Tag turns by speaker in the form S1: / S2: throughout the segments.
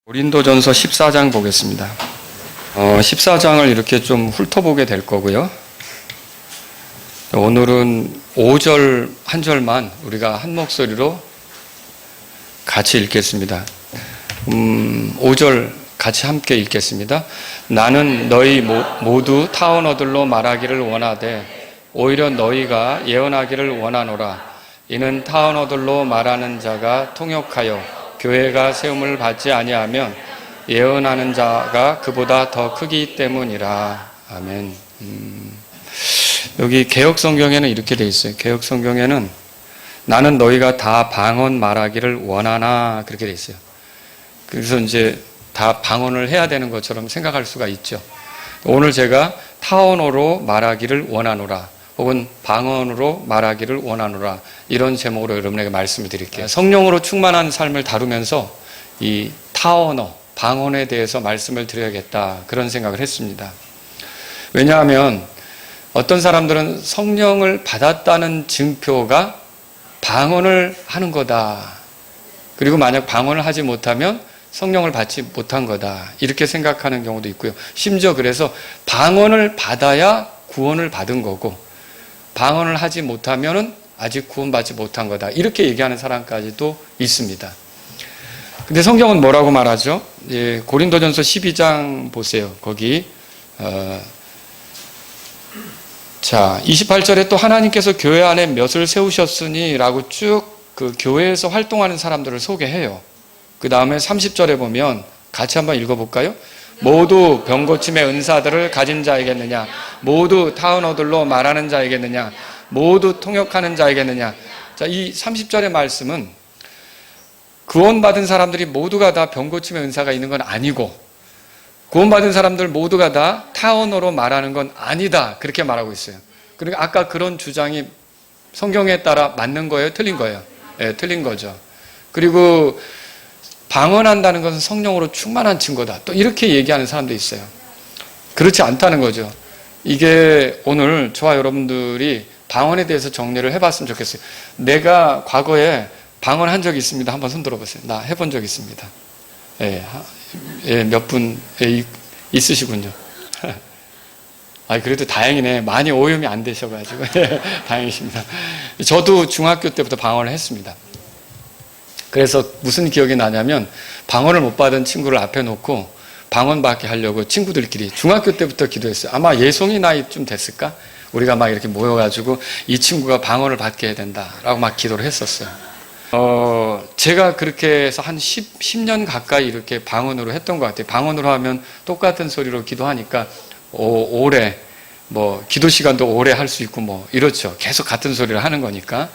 S1: 고린도전서 14장 보겠습니다. 14장을 이렇게 좀 훑어보게 될 거고요. 오늘은 5절 한 절만 우리가 한 목소리로 같이 읽겠습니다. 5절 같이 함께 읽겠습니다. 나는 너희 모두 타원어들로 말하기를 원하되 오히려 너희가 예언하기를 원하노라. 이는 타원어들로 말하는 자가 통역하여 교회가 세움을 받지 아니하면 예언하는 자가 그보다 더 크기 때문이라. 아멘. 여기 개역성경에는 이렇게 돼 있어요. 개역성경에는 나는 너희가 다 방언 말하기를 원하나 그렇게 돼 있어요. 그래서 이제 다 방언을 해야 되는 것처럼 생각할 수가 있죠. 오늘 제가 타언어로 말하기를 원하노라 혹은 방언으로 말하기를 원하노라 이런 제목으로 여러분에게 말씀을 드릴게요. 성령으로 충만한 삶을 다루면서 이 타언어, 방언에 대해서 말씀을 드려야겠다 그런 생각을 했습니다. 왜냐하면 어떤 사람들은 성령을 받았다는 증표가 방언을 하는 거다. 그리고 만약 방언을 하지 못하면 성령을 받지 못한 거다. 이렇게 생각하는 경우도 있고요. 심지어 그래서 방언을 받아야 구원을 받은 거고 방언을 하지 못하면 아직 구원받지 못한 거다. 이렇게 얘기하는 사람까지도 있습니다. 근데 성경은 뭐라고 말하죠? 예, 고린도전서 12장 보세요. 거기 28절에 또 하나님께서 교회 안에 몇을 세우셨으니 라고 쭉 그 교회에서 활동하는 사람들을 소개해요. 그 다음에 30절에 보면 같이 한번 읽어볼까요? 모두 병고침의 은사들을 가진 자이겠느냐? 모두 타언어들로 말하는 자이겠느냐? 모두 통역하는 자이겠느냐? 자, 이 30절의 말씀은 구원받은 사람들이 모두가 다 병고침의 은사가 있는 건 아니고 구원받은 사람들 모두가 다 타언어로 말하는 건 아니다. 그렇게 말하고 있어요. 그러니까 아까 그런 주장이 성경에 따라 맞는 거예요? 틀린 거예요? 네, 틀린 거죠. 그리고 방언한다는 것은 성령으로 충만한 증거다. 또 이렇게 얘기하는 사람도 있어요. 그렇지 않다는 거죠. 이게 오늘 저와 여러분들이 방언에 대해서 정리를 해봤으면 좋겠어요. 내가 과거에 방언한 적이 있습니다. 한번 손 들어보세요. 나 해본 적 있습니다. 몇 분 있으시군요. 그래도 다행이네. 많이 오염이 안 되셔가지고 다행이십니다. 저도 중학교 때부터 방언을 했습니다. 그래서 무슨 기억이 나냐면 방언을 못 받은 친구를 앞에 놓고 방언 받게 하려고 친구들끼리 중학교 때부터 기도했어요. 아마 예송이 나이쯤 됐을까? 우리가 막 이렇게 모여가지고 이 친구가 방언을 받게 해야 된다라고 막 기도를 했었어요. 제가 그렇게 해서 한 10년 가까이 이렇게 방언으로 했던 것 같아요. 방언으로 하면 똑같은 소리로 기도하니까 오래 기도 시간도 오래 할 수 있고 이렇죠. 계속 같은 소리를 하는 거니까.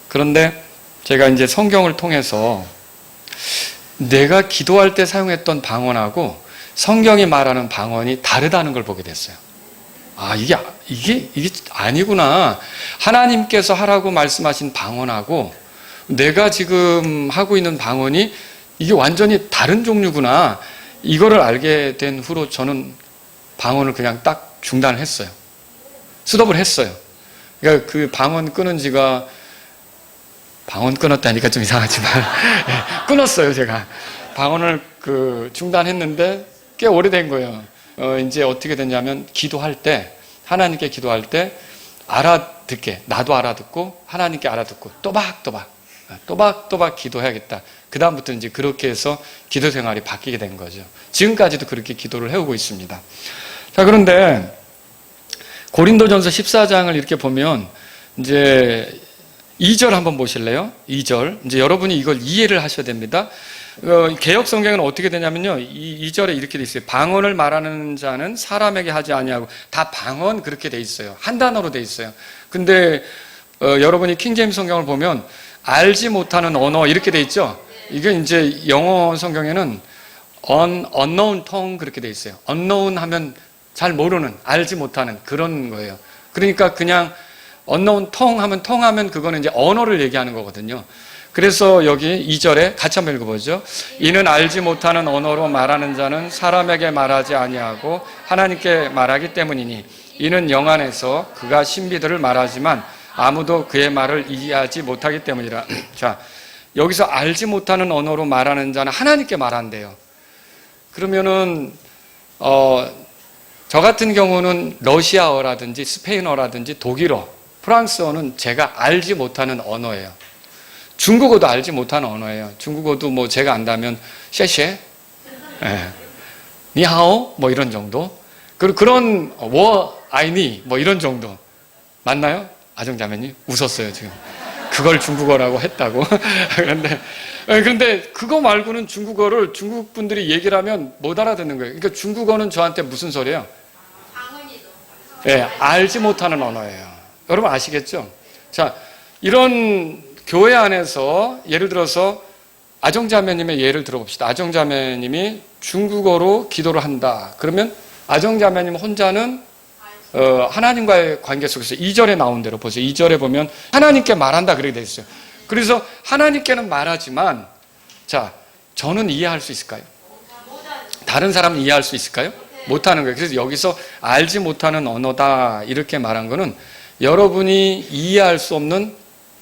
S1: 그런데 제가 이제 성경을 통해서 내가 기도할 때 사용했던 방언하고 성경이 말하는 방언이 다르다는 걸 보게 됐어요. 이게 아니구나. 하나님께서 하라고 말씀하신 방언하고 내가 지금 하고 있는 방언이 이게 완전히 다른 종류구나. 이거를 알게 된 후로 저는 방언을 그냥 딱 중단을 했어요. 스톱을 했어요. 그러니까 그 방언 끊은 지가 방언 끊었다니까 좀 이상하지만 끊었어요. 제가 방언을 중단했는데 꽤 오래된 거예요. 이제 어떻게 됐냐면 기도할 때 하나님께 기도할 때 알아듣게 나도 알아듣고 하나님께 알아듣고 또박또박 기도해야겠다. 그 다음부터 이제 그렇게 해서 기도 생활이 바뀌게 된 거죠. 지금까지도 그렇게 기도를 해오고 있습니다. 자, 그런데 고린도전서 14장을 이렇게 보면 이제 2절 한번 보실래요? 2절. 이제 여러분이 이걸 이해를 하셔야 됩니다. 개역 성경은 어떻게 되냐면요. 2절에 이렇게 돼 있어요. 방언을 말하는 자는 사람에게 하지 아니하고 다 방언 그렇게 돼 있어요. 한 단어로 돼 있어요. 근데 여러분이 킹제임스 성경을 보면 알지 못하는 언어 이렇게 돼 있죠. 이게 이제 영어 성경에는 unknown tongue 그렇게 돼 있어요. unknown 하면 잘 모르는, 알지 못하는 그런 거예요. 그러니까 그냥 unknown tongue 하면 그거는 이제 언어를 얘기하는 거거든요. 그래서 여기 2절에 같이 한번 읽어보죠. 이는 알지 못하는 언어로 말하는 자는 사람에게 말하지 아니하고 하나님께 말하기 때문이니 이는 영 안에서 그가 신비들을 말하지만 아무도 그의 말을 이해하지 못하기 때문이라. 자, 여기서 알지 못하는 언어로 말하는 자는 하나님께 말한대요. 그러면은 저 같은 경우는 러시아어라든지 스페인어라든지 독일어, 프랑스어는 제가 알지 못하는 언어예요. 중국어도 알지 못하는 언어예요. 중국어도 뭐 제가 안다면 셰셰, 예, 니하오 뭐 이런 정도. 그리고 그런 워 아이니 뭐 이런 정도. 맞나요? 아정자매님 웃었어요 지금. 그걸 중국어라고 했다고. 그런데 그거 말고는 중국어를 중국 분들이 얘기를 하면 못 알아듣는 거예요. 그러니까 중국어는 저한테 무슨 소리예요? 예, 알지 못하는 언어예요. 여러분 아시겠죠? 자, 이런 교회 안에서 예를 들어서 아정자매님의 예를 들어봅시다. 아정자매님이 중국어로 기도를 한다. 그러면 아정자매님 혼자는 하나님과의 관계 속에서 2절에 나온 대로 보세요. 2절에 보면 하나님께 말한다 그렇게 되어 있어요. 그래서 하나님께는 말하지만 자, 저는 이해할 수 있을까요? 다른 사람은 이해할 수 있을까요? 못하는 거예요. 그래서 여기서 알지 못하는 언어다 이렇게 말한 거는 여러분이 이해할 수 없는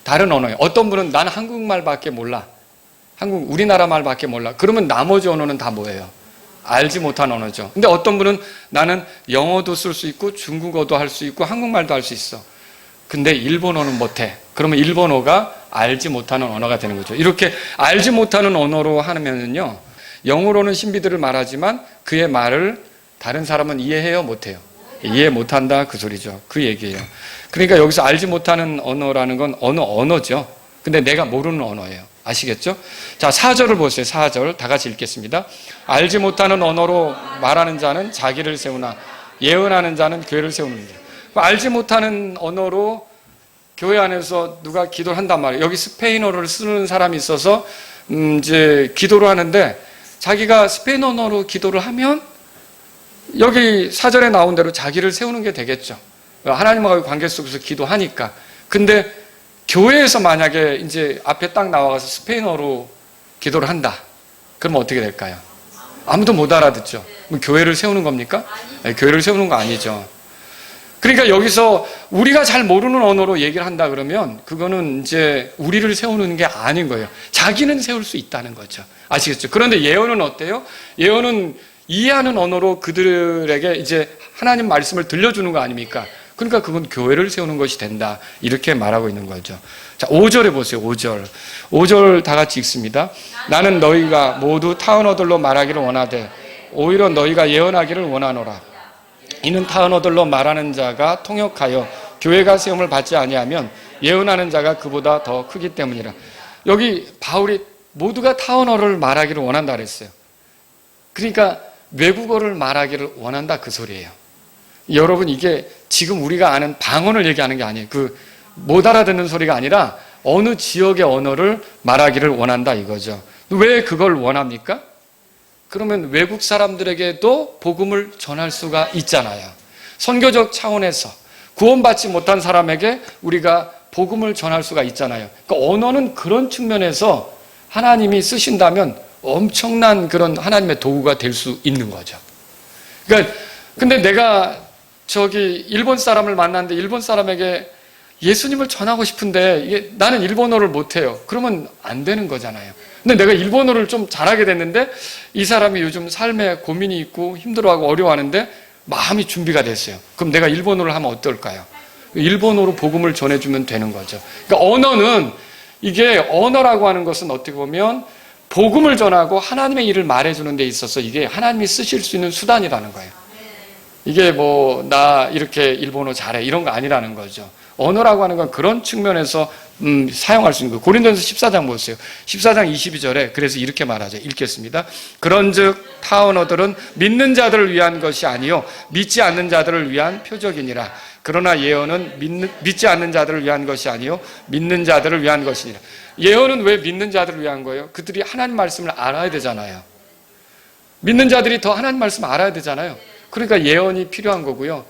S1: 다른 언어예요. 어떤 분은 나는 한국말밖에 몰라. 우리나라 말밖에 몰라. 그러면 나머지 언어는 다 뭐예요? 알지 못한 언어죠. 근데 어떤 분은 나는 영어도 쓸 수 있고 중국어도 할 수 있고 한국말도 할 수 있어. 근데 일본어는 못해. 그러면 일본어가 알지 못하는 언어가 되는 거죠. 이렇게 알지 못하는 언어로 하면은요, 영어로는 신비들을 말하지만 그의 말을 다른 사람은 이해해요? 못해요? 이해 못한다 그 소리죠. 그 얘기예요. 그러니까 여기서 알지 못하는 언어라는 건 어느 언어죠. 근데 내가 모르는 언어예요. 아시겠죠? 자, 4절을 보세요. 4절 다 같이 읽겠습니다. 알지 못하는 언어로 말하는 자는 자기를 세우나 예언하는 자는 교회를 세우는다. 알지 못하는 언어로 교회 안에서 누가 기도를 한단 말이에요. 여기 스페인어를 쓰는 사람이 있어서 이제 기도를 하는데 자기가 스페인 언어로 기도를 하면 여기 4절에 나온 대로 자기를 세우는 게 되겠죠. 하나님과의 관계 속에서 기도하니까. 근데 교회에서 만약에 이제 앞에 딱 나와서 스페인어로 기도를 한다. 그러면 어떻게 될까요? 아무도 못 알아듣죠. 그럼 교회를 세우는 겁니까? 네, 교회를 세우는 거 아니죠. 그러니까 여기서 우리가 잘 모르는 언어로 얘기를 한다 그러면 그거는 이제 우리를 세우는 게 아닌 거예요. 자기는 세울 수 있다는 거죠. 아시겠죠? 그런데 예언은 어때요? 예언은 이해하는 언어로 그들에게 이제 하나님 말씀을 들려주는 거 아닙니까? 그러니까 그건 교회를 세우는 것이 된다. 이렇게 말하고 있는 거죠. 자, 5절에 보세요. 5절. 5절 다 같이 읽습니다. 나는 너희가 모두 타언어들로 말하기를 원하되 오히려 너희가 예언하기를 원하노라. 이는 타언어들로 말하는 자가 통역하여 교회가 세움을 받지 아니하면 예언하는 자가 그보다 더 크기 때문이라. 여기 바울이 모두가 타언어를 말하기를 원한다 그랬어요. 그러니까 외국어를 말하기를 원한다 그 소리예요. 여러분 이게 지금 우리가 아는 방언을 얘기하는 게 아니에요. 못 알아듣는 소리가 아니라 어느 지역의 언어를 말하기를 원한다 이거죠. 왜 그걸 원합니까? 그러면 외국 사람들에게도 복음을 전할 수가 있잖아요. 선교적 차원에서 구원받지 못한 사람에게 우리가 복음을 전할 수가 있잖아요. 그러니까 언어는 그런 측면에서 하나님이 쓰신다면 엄청난 그런 하나님의 도구가 될 수 있는 거죠. 그러니까 근데 내가 저기 일본 사람을 만났는데 일본 사람에게 예수님을 전하고 싶은데 이게 나는 일본어를 못해요. 그러면 안 되는 거잖아요. 근데 내가 일본어를 좀 잘하게 됐는데 이 사람이 요즘 삶에 고민이 있고 힘들어하고 어려워하는데 마음이 준비가 됐어요. 그럼 내가 일본어를 하면 어떨까요? 일본어로 복음을 전해주면 되는 거죠. 그러니까 언어는 이게 언어라고 하는 것은 어떻게 보면 복음을 전하고 하나님의 일을 말해주는 데 있어서 이게 하나님이 쓰실 수 있는 수단이라는 거예요. 이게 뭐 나 이렇게 일본어 잘해 이런 거 아니라는 거죠. 언어라고 하는 건 그런 측면에서 사용할 수 있는 거예요. 고린도전서 14장 보세요. 14장 22절에 그래서 이렇게 말하죠. 읽겠습니다. 그런즉 타 언어들은 믿는 자들을 위한 것이 아니요 믿지 않는 자들을 위한 표적이니라. 그러나 예언은 믿지 않는 자들을 위한 것이 아니요 믿는 자들을 위한 것이니라. 예언은 왜 믿는 자들을 위한 거예요? 그들이 하나님 말씀을 알아야 되잖아요. 믿는 자들이 더 하나님 말씀을 알아야 되잖아요. 그러니까 예언이 필요한 거고요.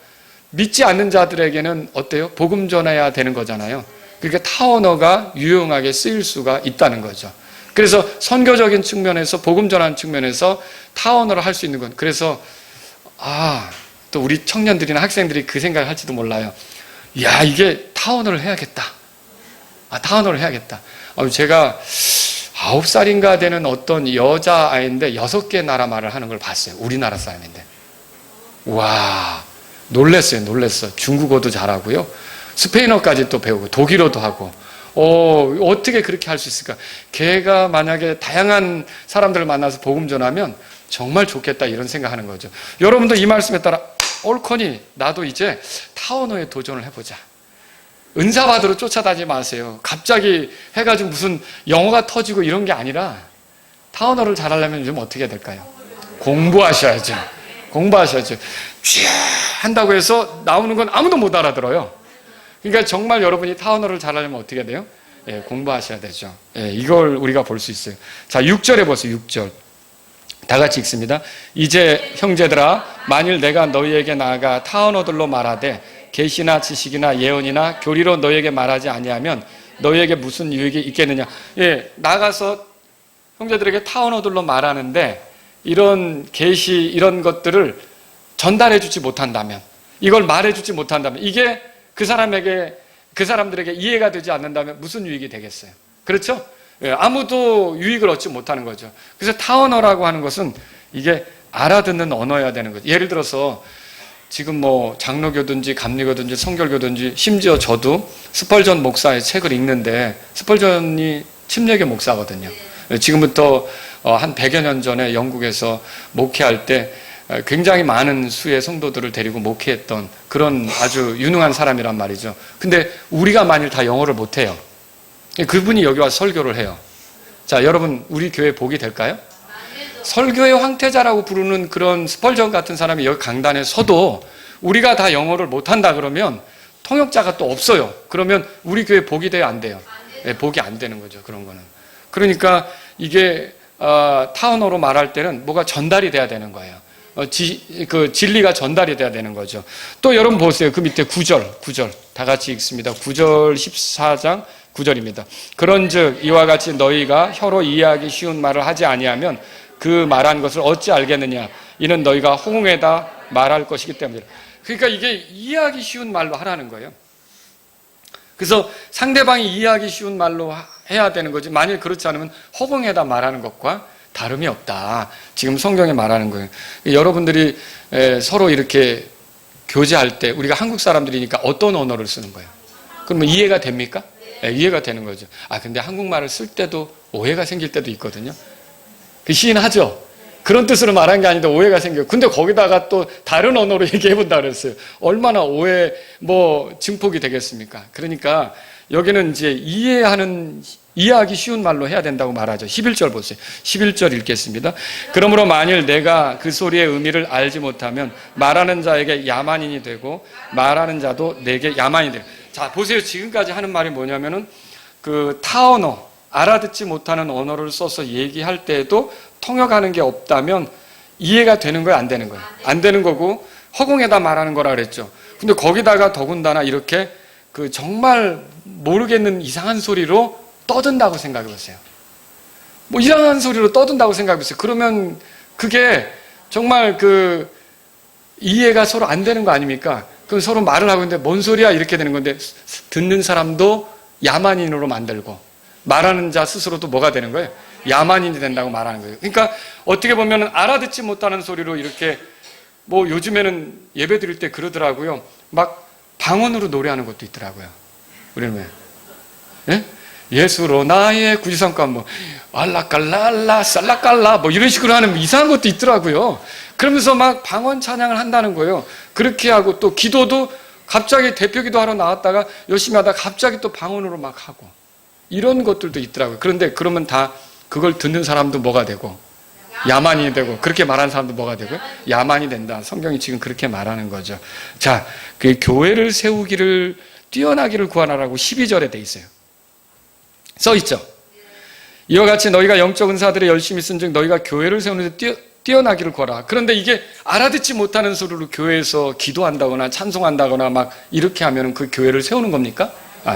S1: 믿지 않는 자들에게는 어때요? 복음 전해야 되는 거잖아요. 그러니까 타 언어가 유용하게 쓰일 수가 있다는 거죠. 그래서 선교적인 측면에서 복음 전하는 측면에서 타 언어를 할 수 있는 건 그래서 또 우리 청년들이나 학생들이 그 생각을 할지도 몰라요. 야, 이게 타 언어를 해야겠다. 타 언어를 해야겠다. 제가 9살인가 되는 어떤 여자아이인데 6개 나라 말을 하는 걸 봤어요. 우리나라 사람인데. 와, 놀랬어요. 중국어도 잘하고요. 스페인어까지 또 배우고 독일어도 하고. 어떻게 그렇게 할 수 있을까? 걔가 만약에 다양한 사람들을 만나서 복음 전하면 정말 좋겠다 이런 생각하는 거죠. 여러분도 이 말씀에 따라 옳거니 나도 이제 타원어에 도전을 해보자. 은사 받으러 쫓아다니지 마세요. 갑자기 해가지고 무슨 영어가 터지고 이런 게 아니라 타원어를 잘하려면 좀 어떻게 해야 될까요? 공부하셔야죠. 쥐 한다고 해서 나오는 건 아무도 못 알아들어요. 그러니까 정말 여러분이 타원어를 잘하려면 어떻게 해야 돼요? 예, 공부하셔야 되죠. 예, 이걸 우리가 볼 수 있어요. 자, 6절에 보세요. 6절. 다 같이 읽습니다. 이제 형제들아, 만일 내가 너희에게 나아가 타원어들로 말하되 계시나 지식이나 예언이나 교리로 너희에게 말하지 아니하면 너희에게 무슨 유익이 있겠느냐. 예, 나가서 형제들에게 타원어들로 말하는데 이런 계시 이런 것들을 전달해 주지 못한다면, 이걸 말해 주지 못한다면, 이게 그 사람들에게 이해가 되지 않는다면 무슨 유익이 되겠어요? 그렇죠? 예, 아무도 유익을 얻지 못하는 거죠. 그래서 타원어라고 하는 것은 이게 알아듣는 언어여야 되는 거죠. 예를 들어서 지금 뭐 장로교든지 감리교든지 성결교든지 심지어 저도 스펄전 목사의 책을 읽는데, 스펄전이 침례교 목사거든요. 지금부터 한 100여 년 전에 영국에서 목회할 때 굉장히 많은 수의 성도들을 데리고 목회했던 그런 아주 유능한 사람이란 말이죠. 근데 우리가 만일 다 영어를 못해요. 그분이 여기 와서 설교를 해요. 자, 여러분 우리 교회 복이 될까요? 설교의 황태자라고 부르는 그런 스펄전 같은 사람이 여기 강단에 서도 우리가 다 영어를 못한다 그러면 통역자가 또 없어요. 그러면 우리 교회 복이 돼요, 안 돼요? 네, 복이 안 되는 거죠. 그런 거는. 그러니까 이게 타원어로 말할 때는 뭐가 전달이 돼야 되는 거예요. 그 진리가 전달이 돼야 되는 거죠. 또 여러분 보세요. 그 밑에 9절 다 같이 읽습니다. 9절 14장 9절입니다. 그런즉 이와 같이 너희가 혀로 이해하기 쉬운 말을 하지 아니하면 그 말한 것을 어찌 알겠느냐. 이는 너희가 홍해다 말할 것이기 때문이라. 그러니까 이게 이해하기 쉬운 말로 하라는 거예요. 그래서 상대방이 이해하기 쉬운 말로 해야 되는 거지, 만일 그렇지 않으면 허공에다 말하는 것과 다름이 없다. 지금 성경에 말하는 거예요. 여러분들이 서로 이렇게 교제할 때 우리가 한국 사람들이니까 어떤 언어를 쓰는 거예요? 그러면 이해가 됩니까? 네, 이해가 되는 거죠. 근데 한국말을 쓸 때도 오해가 생길 때도 있거든요. 시인하죠? 그런 뜻으로 말한 게 아닌데 오해가 생겨요. 근데 거기다가 또 다른 언어로 얘기해 본다 그랬어요. 얼마나 증폭이 되겠습니까? 그러니까 여기는 이제 이해하기 쉬운 말로 해야 된다고 말하죠. 11절 보세요. 11절 읽겠습니다. 그러므로 만일 내가 그 소리의 의미를 알지 못하면 말하는 자에게 야만인이 되고 말하는 자도 내게 야만이 돼요. 자, 보세요. 지금까지 하는 말이 뭐냐면은 그 타언어, 알아듣지 못하는 언어를 써서 얘기할 때에도 통역하는 게 없다면 이해가 되는 거예요, 안 되는 거예요? 안 되는 거고 허공에다 말하는 거라 그랬죠. 근데 거기다가 더군다나 이렇게 그 정말 모르겠는 이상한 소리로 떠든다고 생각해 보세요. 뭐 이상한 소리로 떠든다고 생각해 보세요. 그러면 그게 정말 그 이해가 서로 안 되는 거 아닙니까? 그럼 서로 말을 하고 있는데 뭔 소리야 이렇게 되는 건데, 듣는 사람도 야만인으로 만들고 말하는 자 스스로도 뭐가 되는 거예요? 야만인이 된다고 말하는 거예요. 그러니까 어떻게 보면 알아듣지 못하는 소리로 이렇게 뭐 요즘에는 예배 드릴 때 그러더라고요. 막 방언으로 노래하는 것도 있더라고요. 우리는 왜? 예? 예수로 나의 구주삼가 뭐 알라깔라알라 살라깔라 뭐 이런 식으로 하는 이상한 것도 있더라고요. 그러면서 막 방언 찬양을 한다는 거예요. 그렇게 하고 또 기도도 갑자기 대표 기도하러 나왔다가 열심히 하다가 갑자기 또 방언으로 막 하고 이런 것들도 있더라고요. 그런데 그러면 다 그걸 듣는 사람도 뭐가 되고 야만이 되고, 그렇게 말하는 사람도 뭐가 되고 야만이 된다. 성경이 지금 그렇게 말하는 거죠. 자, 그 교회를 세우기를 뛰어나기를 구하라라고 12절에 돼 있어요. 써 있죠. 이와 같이 너희가 영적 은사들을 열심히 쓴즉 너희가 교회를 세우는데 뛰어나기를 구하라. 그런데 이게 알아듣지 못하는 소리로 교회에서 기도한다거나 찬송한다거나 막 이렇게 하면 그 교회를 세우는 겁니까?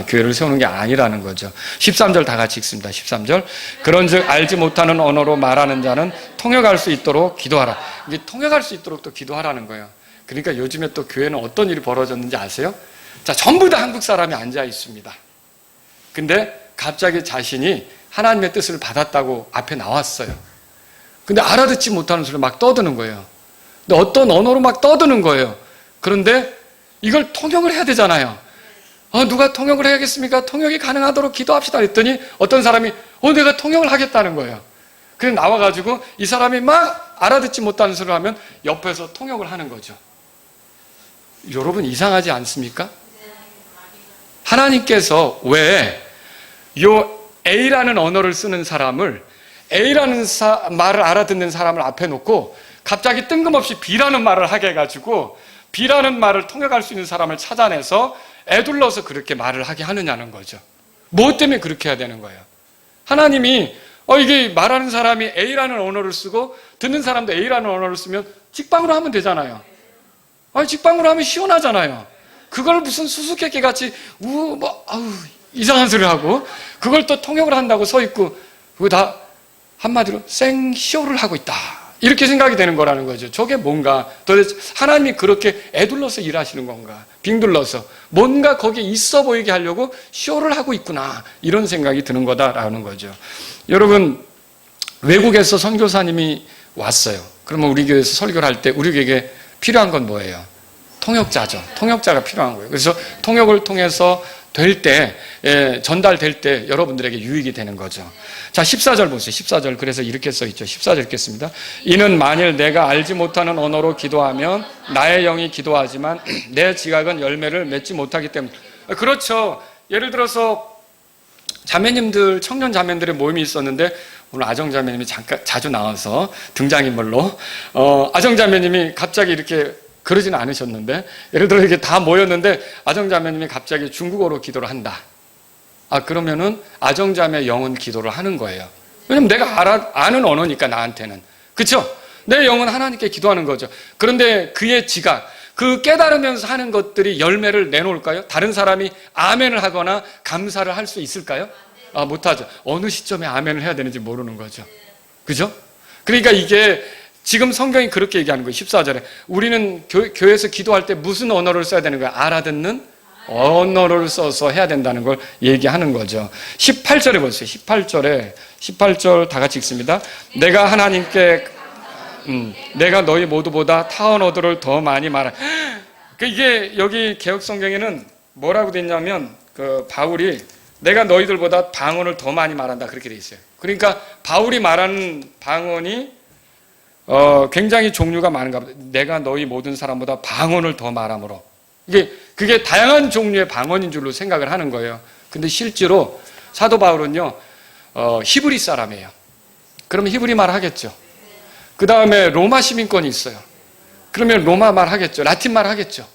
S1: 교회를 세우는 게 아니라는 거죠. 13절 다 같이 읽습니다. 13절. 그런즉 알지 못하는 언어로 말하는 자는 통역할 수 있도록 기도하라. 이게 통역할 수 있도록 또 기도하라는 거예요. 그러니까 요즘에 또 교회는 어떤 일이 벌어졌는지 아세요? 자, 전부 다 한국 사람이 앉아 있습니다. 근데 갑자기 자신이 하나님의 뜻을 받았다고 앞에 나왔어요. 근데 알아듣지 못하는 소리를 막 떠드는 거예요. 근데 어떤 언어로 막 떠드는 거예요. 그런데 이걸 통역을 해야 되잖아요. 누가 통역을 해야겠습니까? 통역이 가능하도록 기도합시다 했더니 어떤 사람이 내가 통역을 하겠다는 거예요. 그래서 나와가지고 이 사람이 막 알아듣지 못하는 소리를 하면 옆에서 통역을 하는 거죠. 여러분 이상하지 않습니까? 하나님께서 왜 요 A라는 언어를 쓰는 사람을 A라는 말을 알아듣는 사람을 앞에 놓고 갑자기 뜬금없이 B라는 말을 하게 해가지고 B라는 말을 통역할 수 있는 사람을 찾아내서 애둘러서 그렇게 말을 하게 하느냐는 거죠. 뭐 때문에 그렇게 해야 되는 거예요? 하나님이 이게 말하는 사람이 A라는 언어를 쓰고 듣는 사람도 A라는 언어를 쓰면 직방으로 하면 되잖아요. 직방으로 하면 시원하잖아요. 그걸 무슨 수수께끼 같이 이상한 소리를 하고 그걸 또 통역을 한다고 서 있고 그거 다 한마디로 생쇼를 하고 있다. 이렇게 생각이 되는 거라는 거죠. 저게 뭔가 도대체 하나님이 그렇게 애둘러서 일하시는 건가? 빙둘러서 뭔가 거기에 있어 보이게 하려고 쇼를 하고 있구나. 이런 생각이 드는 거다라는 거죠. 여러분 외국에서 선교사님이 왔어요. 그러면 우리 교회에서 설교를 할 때 우리에게 필요한 건 뭐예요? 통역자죠. 통역자가 필요한 거예요. 그래서 통역을 통해서 전달될 때 여러분들에게 유익이 되는 거죠. 자, 14절 보세요. 14절. 그래서 이렇게 써 있죠. 14절 읽겠습니다. 이는 만일 내가 알지 못하는 언어로 기도하면 나의 영이 기도하지만 내 지각은 열매를 맺지 못하기 때문에. 그렇죠. 예를 들어서 자매님들, 청년 자매님들의 모임이 있었는데 오늘 아정 자매님이 잠깐 자주 나와서 등장인물로 아정 자매님이 갑자기 이렇게 그러지는 않으셨는데 예를 들어 이렇게 다 모였는데 아정자매님이 갑자기 중국어로 기도를 한다. 그러면은 아정자매 영은 기도를 하는 거예요. 왜냐면 내가 아는 언어니까 나한테는. 그렇죠? 내 영은 하나님께 기도하는 거죠. 그런데 그의 지각, 그 깨달으면서 하는 것들이 열매를 내놓을까요? 다른 사람이 아멘을 하거나 감사를 할 수 있을까요? 못하죠. 어느 시점에 아멘을 해야 되는지 모르는 거죠. 그죠? 그러니까 이게 지금 성경이 그렇게 얘기하는 거예요. 14절에. 우리는 교회에서 기도할 때 무슨 언어를 써야 되는 거예요? 알아듣는 언어를 써서 해야 된다는 걸 얘기하는 거죠. 18절에 보세요. 18절 다 같이 읽습니다. 내가 하나님께 내가 너희 모두보다 타 언어들을 더 많이 말하. 이게 여기 개역 성경에는 뭐라고 돼 있냐면 바울이 내가 너희들보다 방언을 더 많이 말한다 그렇게 돼 있어요. 그러니까 바울이 말하는 방언이 굉장히 종류가 많은가 보다. 내가 너희 모든 사람보다 방언을 더 말함으로. 그게 다양한 종류의 방언인 줄로 생각을 하는 거예요. 근데 실제로 사도 바울은요, 히브리 사람이에요. 그러면 히브리 말 하겠죠. 그 다음에 로마 시민권이 있어요. 그러면 로마 말 하겠죠. 라틴 말 하겠죠.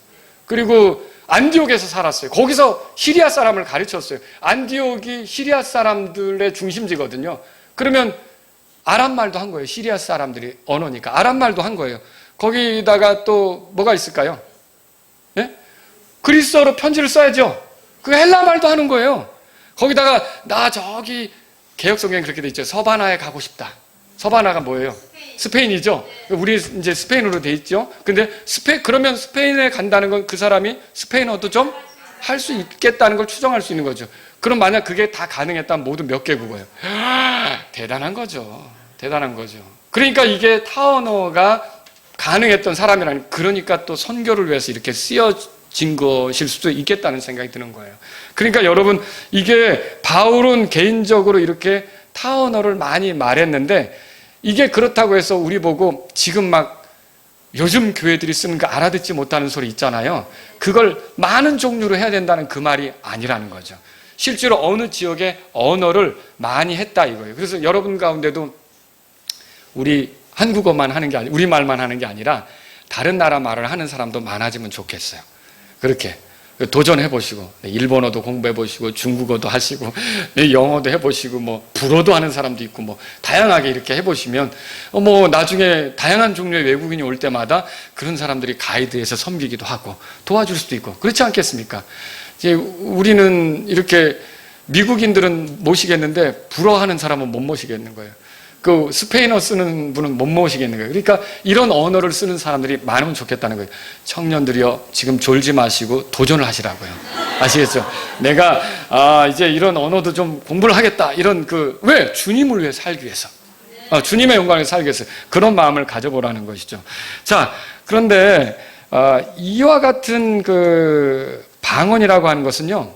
S1: 그리고 안디옥에서 살았어요. 거기서 시리아 사람을 가르쳤어요. 안디옥이 시리아 사람들의 중심지거든요. 그러면 아람 말도 한 거예요. 시리아 사람들이 언어니까. 아람 말도 한 거예요. 거기다가 또 뭐가 있을까요? 예? 그리스어로 편지를 써야죠. 그 헬라 말도 하는 거예요. 거기다가 나 저기 개역성경에 그렇게 돼 있죠. 서바나에 가고 싶다. 서바나가 뭐예요? 스페인이죠. 우리 이제 스페인어로 돼 있죠. 근데 그러면 스페인에 간다는 건 그 사람이 스페인어도 좀 할 수 있겠다는 걸 추정할 수 있는 거죠. 그럼 만약 그게 다 가능했다면 모두 몇 개국어예요? 대단한 거죠. 대단한 거죠. 그러니까 이게 타언어가 가능했던 사람이라니, 그러니까 또 선교를 위해서 이렇게 쓰여진 것일 수도 있겠다는 생각이 드는 거예요. 그러니까 여러분, 이게 바울은 개인적으로 이렇게 타언어를 많이 말했는데, 이게 그렇다고 해서 우리 보고 지금 막 요즘 교회들이 쓰는 거 알아듣지 못하는 소리 있잖아요. 그걸 많은 종류로 해야 된다는 그 말이 아니라는 거죠. 실제로 어느 지역의 언어를 많이 했다 이거예요. 그래서 여러분 가운데도 우리 한국어만 하는 게 아니라, 우리말만 하는 게 아니라 다른 나라 말을 하는 사람도 많아지면 좋겠어요. 그렇게 도전해보시고, 일본어도 공부해보시고, 중국어도 하시고, 영어도 해보시고, 뭐 불어도 하는 사람도 있고, 뭐 다양하게 이렇게 해보시면 뭐 나중에 다양한 종류의 외국인이 올 때마다 그런 사람들이 가이드해서 섬기기도 하고 도와줄 수도 있고, 그렇지 않겠습니까? 이제 우리는 이렇게 미국인들은 모시겠는데 불어하는 사람은 못 모시겠는 거예요. 그 스페인어 쓰는 분은 못 모시겠는 거예요. 그러니까 이런 언어를 쓰는 사람들이 많으면 좋겠다는 거예요. 청년들이요, 지금 졸지 마시고 도전을 하시라고요. 아시겠죠? 내가 이제 이런 언어도 좀 공부를 하겠다. 이런 왜? 주님을 위해 살기 위해서. 주님의 영광을 살기 위해서 그런 마음을 가져보라는 것이죠. 자, 그런데 이와 같은 방언이라고 하는 것은요,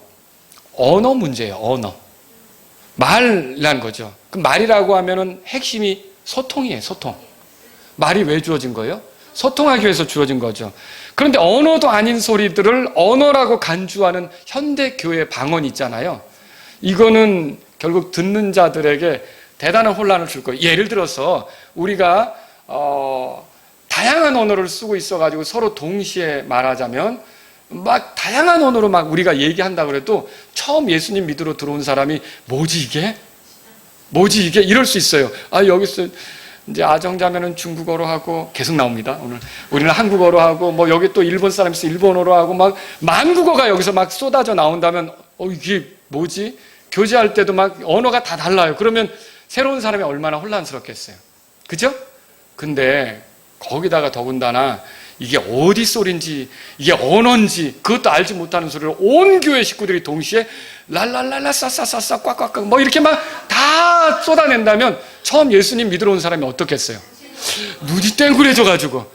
S1: 언어 문제예요. 언어. 말이라는 거죠. 그 말이라고 하면은 핵심이 소통이에요. 소통. 말이 왜 주어진 거예요? 소통하기 위해서 주어진 거죠. 그런데 언어도 아닌 소리들을 언어라고 간주하는 현대 교회 방언이 있잖아요. 이거는 결국 듣는 자들에게 대단한 혼란을 줄 거예요. 예를 들어서 우리가 다양한 언어를 쓰고 있어가지고 서로 동시에 말하자면 막 다양한 언어로 막 우리가 얘기한다 그래도 처음 예수님 믿으러 들어온 사람이 뭐지 이게? 이럴 수 있어요. 여기서 이제 아정자매는 중국어로 하고 계속 나옵니다. 오늘 우리는 한국어로 하고 뭐 여기 또 일본 사람이 있어 일본어로 하고 막 만국어가 여기서 막 쏟아져 나온다면 이게 뭐지? 교제할 때도 막 언어가 다 달라요. 그러면 새로운 사람이 얼마나 혼란스럽겠어요. 그죠? 근데 거기다가 더군다나 이게 어디 소리인지 이게 언어인지 그것도 알지 못하는 소리를 온 교회 식구들이 동시에 랄랄랄라 싸싸싸싸 꽉꽉꽉 뭐 이렇게 막 다 쏟아낸다면 처음 예수님 믿으러 온 사람이 어떻겠어요? 눈이 땡그레져가지고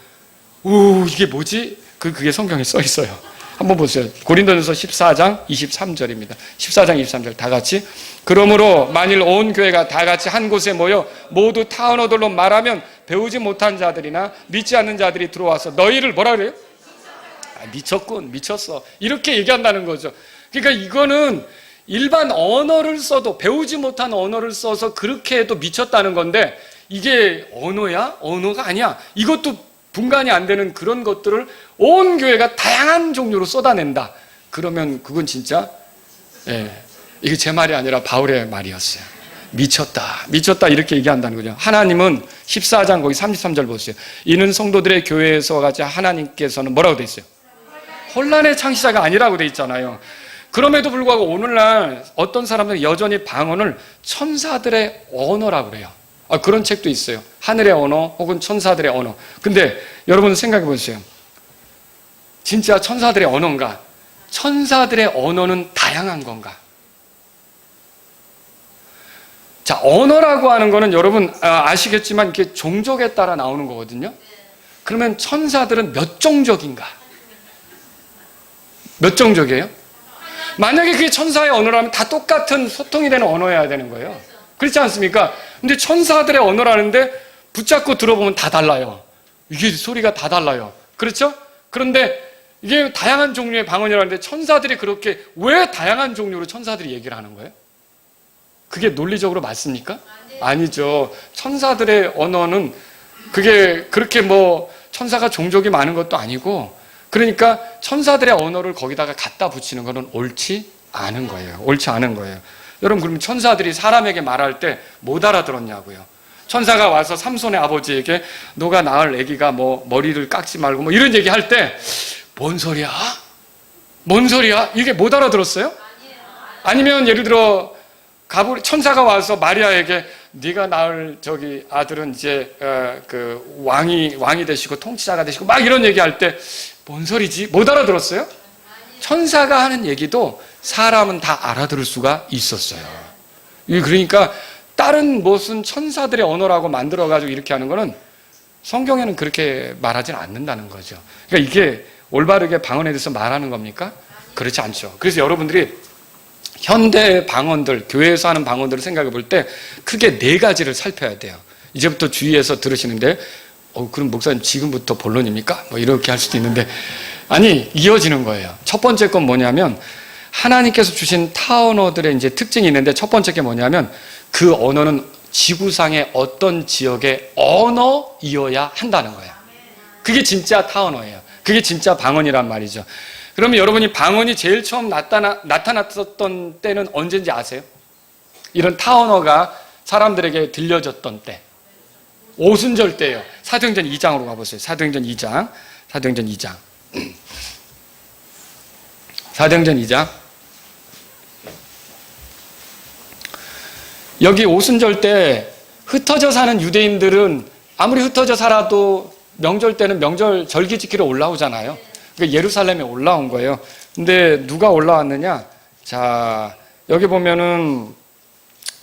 S1: 이게 뭐지? 그게 성경에 써 있어요. 한번 보세요. 고린도전서 14장 23절입니다. 14장 23절 다 같이. 그러므로 만일 온 교회가 다 같이 한 곳에 모여 모두 타 언어들로 말하면 배우지 못한 자들이나 믿지 않는 자들이 들어와서 너희를 뭐라 그래요? 미쳤군, 미쳤어. 이렇게 얘기한다는 거죠. 그러니까 이거는 일반 언어를 써도 배우지 못한 언어를 써서 그렇게 해도 미쳤다는 건데 이게 언어야? 언어가 아니야. 이것도 분간이 안 되는 그런 것들을 온 교회가 다양한 종류로 쏟아낸다. 그러면 그건 진짜 이게 제 말이 아니라 바울의 말이었어요. 미쳤다 이렇게 얘기한다는 거죠. 하나님은 14장 거기 33절 보세요. 이는 성도들의 교회에서 같이 하나님께서는 뭐라고 돼 있어요? 혼란의 창시자가 아니라고 돼 있잖아요. 그럼에도 불구하고 오늘날 어떤 사람들은 여전히 방언을 천사들의 언어라고 그래요. 그런 책도 있어요. 하늘의 언어 혹은 천사들의 언어. 근데 여러분 생각해 보세요. 진짜 천사들의 언어인가? 천사들의 언어는 다양한 건가? 자, 언어라고 하는 거는 여러분 아시겠지만 이렇게 종족에 따라 나오는 거거든요. 그러면 천사들은 몇 종족인가? 몇 종족이에요? 만약에 그게 천사의 언어라면 다 똑같은 소통이 되는 언어여야 되는 거예요. 그렇지 않습니까? 근데 천사들의 언어라는데 붙잡고 들어보면 다 달라요. 이게 소리가 다 달라요. 그렇죠? 그런데 이게 다양한 종류의 방언이라는데 천사들이 그렇게 왜 다양한 종류로 천사들이 얘기를 하는 거예요? 그게 논리적으로 맞습니까? 아니죠. 천사들의 언어는 그게 그렇게 뭐 천사가 종족이 많은 것도 아니고 그러니까 천사들의 언어를 거기다가 갖다 붙이는 것은 옳지 않은 거예요. 옳지 않은 거예요. 여러분 그럼 천사들이 사람에게 말할 때 못 알아들었냐고요. 천사가 와서 삼손의 아버지에게 너가 낳을 아기가 뭐 머리를 깎지 말고 뭐 이런 얘기할 때 뭔 소리야? 뭔 소리야? 이게 못 알아들었어요? 아니면 예를 들어 천사가 와서 마리아에게 네가 낳을 아들은 이제 왕이 되시고 통치자가 되시고 막 이런 얘기할 때 뭔 소리지? 못 알아들었어요? 천사가 하는 얘기도 사람은 다 알아들을 수가 있었어요. 그러니까 다른 무슨 천사들의 언어라고 만들어가지고 이렇게 하는 거는 성경에는 그렇게 말하지는 않는다는 거죠. 그러니까 이게 올바르게 방언에 대해서 말하는 겁니까? 그렇지 않죠. 그래서 여러분들이 현대 방언들, 교회에서 하는 방언들을 생각해 볼 때 크게 4가지를 살펴야 돼요. 이제부터 주의해서 들으시는데 그럼 목사님 지금부터 본론입니까? 뭐 이렇게 할 수도 있는데 아니 이어지는 거예요. 첫 번째 건 뭐냐면 하나님께서 주신 타 언어들의 이제 특징이 있는데 첫 번째 게 뭐냐면 그 언어는 지구상의 어떤 지역의 언어이어야 한다는 거예요. 그게 진짜 타 언어예요. 그게 진짜 방언이란 말이죠. 그러면 여러분이 방언이 제일 처음 나타났었던 때는 언제인지 아세요? 이런 타 언어가 사람들에게 들려졌던 때. 오순절 때예요. 사도행전 2장으로 가보세요. 사도행전 2장. 사도행전 2장. 사도행전 2장. 여기 오순절 때 흩어져 사는 유대인들은 아무리 흩어져 살아도 명절 때는 명절 절기 지키러 올라오잖아요. 그러니까 예루살렘에 올라온 거예요. 근데 누가 올라왔느냐? 자, 여기 보면은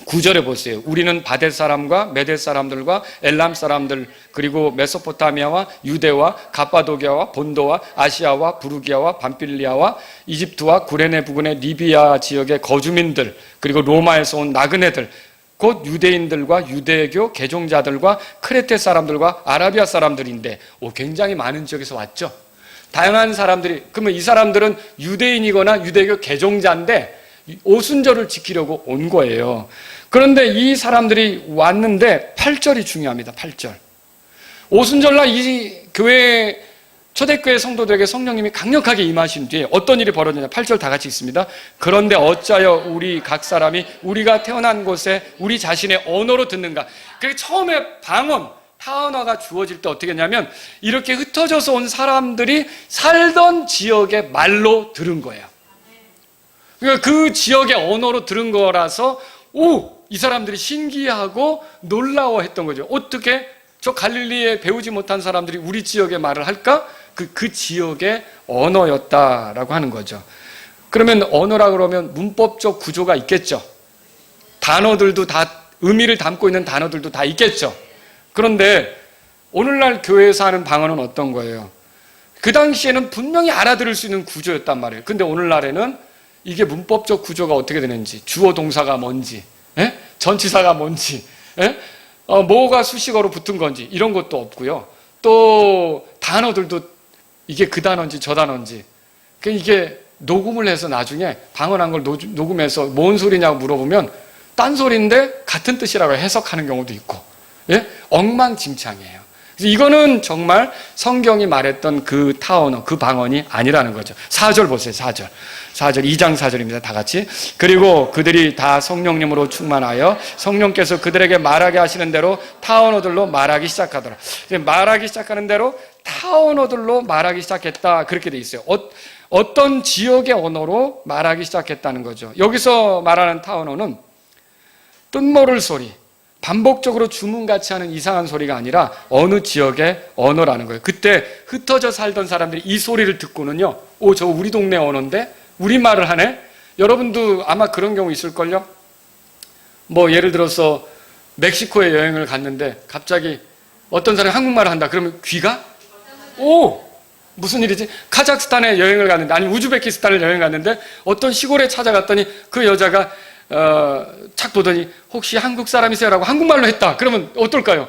S1: 9절에 보세요. 우리는 바델 사람과 메델 사람들과 엘람 사람들 그리고 메소포타미아와 유대와 갑바도기아와 본도와 아시아와 부르기아와 밤빌리아와 이집트와 구레네 부근의 리비아 지역의 거주민들 그리고 로마에서 온 나그네들 곧 유대인들과 유대교 개종자들과 크레테 사람들과 아라비아 사람들인데 굉장히 많은 지역에서 왔죠. 다양한 사람들이 그러면 이 사람들은 유대인이거나 유대교 개종자인데 오순절을 지키려고 온 거예요. 그런데 이 사람들이 왔는데 8절이 중요합니다. 8절. 오순절날 이 교회 초대교회 성도들에게 성령님이 강력하게 임하신 뒤에 어떤 일이 벌어지냐. 8절 다 같이 있습니다. 그런데 어찌하여 우리 각 사람이 우리가 태어난 곳에 우리 자신의 언어로 듣는가. 그게 처음에 방언 타언어가 주어질 때 어떻게 했냐면 이렇게 흩어져서 온 사람들이 살던 지역의 말로 들은 거예요. 그러니까 그 지역의 언어로 들은 거라서 이 사람들이 신기하고 놀라워했던 거죠. 어떻게 저 갈릴리에 배우지 못한 사람들이 우리 지역의 말을 할까? 그 지역의 언어였다라고 하는 거죠. 그러면 언어라 그러면 문법적 구조가 있겠죠. 단어들도 다 의미를 담고 있는 단어들도 다 있겠죠. 그런데 오늘날 교회에서 하는 방언은 어떤 거예요? 그 당시에는 분명히 알아들을 수 있는 구조였단 말이에요. 근데 오늘날에는 이게 문법적 구조가 어떻게 되는지, 주어 동사가 뭔지, 전치사가 뭔지, 뭐가 수식어로 붙은 건지 이런 것도 없고요. 또 단어들도 이게 그 단어인지 저 단어인지 이게 녹음을 해서 나중에 방언한 걸 녹음해서 뭔 소리냐고 물어보면 딴 소리인데 같은 뜻이라고 해석하는 경우도 있고 엉망진창이에요. 그래서 이거는 정말 성경이 말했던 그 타언어, 그 방언이 아니라는 거죠. 4절 보세요. 4절 2장 4절입니다. 다 같이. 그리고 그들이 다 성령님으로 충만하여 성령께서 그들에게 말하게 하시는 대로 타언어들로 말하기 시작하더라. 말하기 시작하는 대로 타언어들로 말하기 시작했다. 그렇게 돼 있어요. 어떤 지역의 언어로 말하기 시작했다는 거죠. 여기서 말하는 타언어는 뜻모를 소리, 반복적으로 주문같이 하는 이상한 소리가 아니라 어느 지역의 언어라는 거예요. 그때 흩어져 살던 사람들이 이 소리를 듣고는요, 저 우리 동네 언어인데 우리말을 하네? 여러분도 아마 그런 경우 있을걸요? 뭐 예를 들어서 멕시코에 여행을 갔는데 갑자기 어떤 사람이 한국말을 한다. 그러면 귀가? 무슨 일이지? 카자흐스탄에 여행을 갔는데 아니면 우즈베키스탄을 여행 갔는데 어떤 시골에 찾아갔더니 그 여자가 착 보더니 혹시 한국 사람이세요? 라고 한국말로 했다. 그러면 어떨까요?